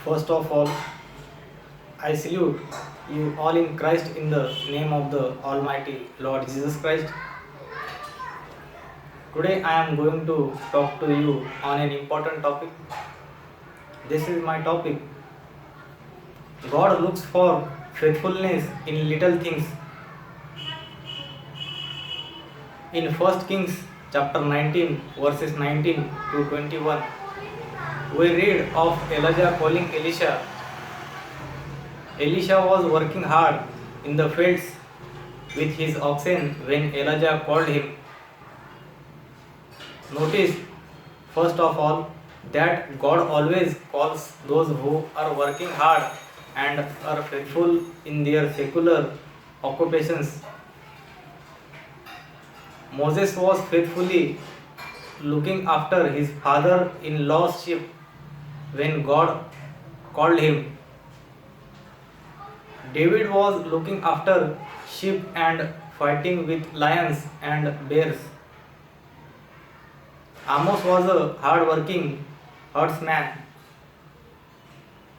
First of all, I salute you all in Christ in the name of the Almighty Lord Jesus Christ. Today I am going to talk to you on an important topic. This is my topic. God looks for faithfulness in little things. In 1 Kings chapter 19 verses 19 to 21, we read of Elijah calling Elisha. Elisha was working hard in the fields with his oxen when Elijah called him. Notice, first of all, that God always calls those who are working hard and are faithful in their secular occupations. Moses was faithfully looking after his father-in-law's sheep when God called him. David was looking after sheep and fighting with lions and bears. Amos was a hard-working herdsman.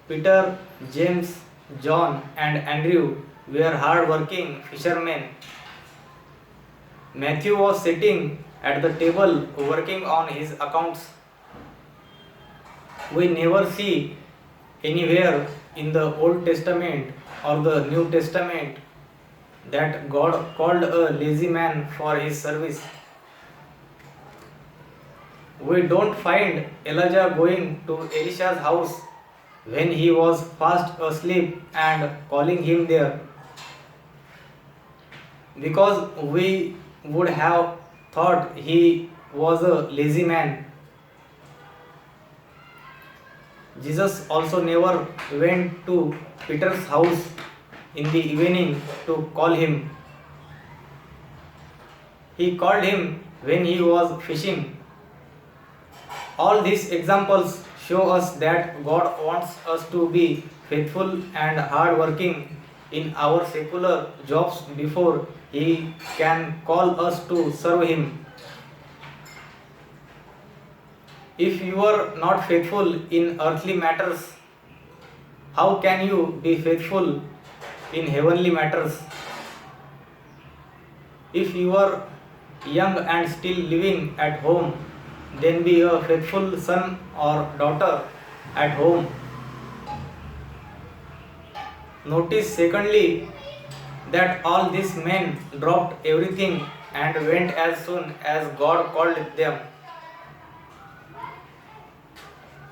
Peter, James, John and Andrew were hard-working fishermen. Matthew was sitting at the table working on his accounts. We never see anywhere in the Old Testament or the New Testament that God called a lazy man for his service. We don't find Elijah going to Elisha's house when he was fast asleep and calling him there, because we would have thought he was a lazy man. Jesus also never went to Peter's house in the evening to call him. He called him when he was fishing. All these examples show us that God wants us to be faithful and hardworking in our secular jobs before He can call us to serve Him. If you are not faithful in earthly matters, how can you be faithful in heavenly matters? If you are young and still living at home, then be a faithful son or daughter at home. Notice secondly that all these men dropped everything and went as soon as God called them.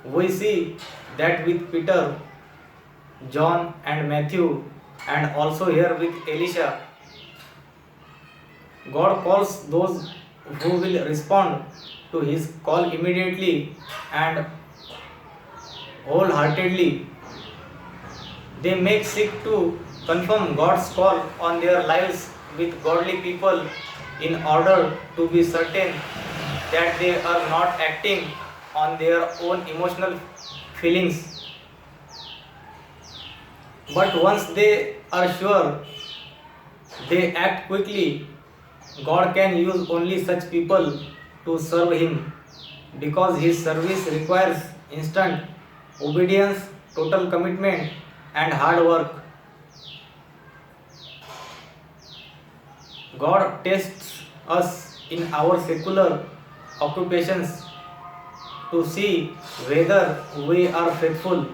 We see that with Peter, John and Matthew, and also here with Elisha, God calls those who will respond to His call immediately and wholeheartedly. They make seek to confirm God's call on their lives with godly people in order to be certain that they are not acting on their own emotional feelings. But once they are sure, they act quickly. God can use only such people to serve Him, because His service requires instant obedience, total commitment and hard work. God tests us in our secular occupations to see whether we are faithful.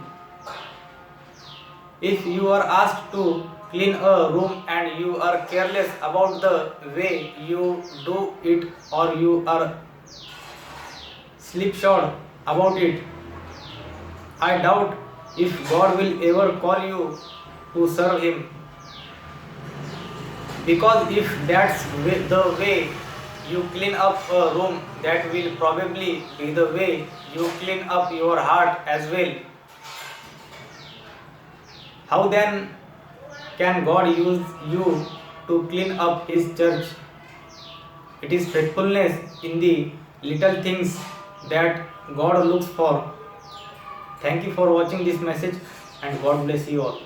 If you are asked to clean a room and you are careless about the way you do it, or you are slipshod about it, I doubt if God will ever call you to serve Him. Because if that's the way you clean up a room, that will probably be the way you clean up your heart as well. How then can God use you to clean up His church? It is faithfulness in the little things that God looks for. Thank you for watching this message, and God bless you all.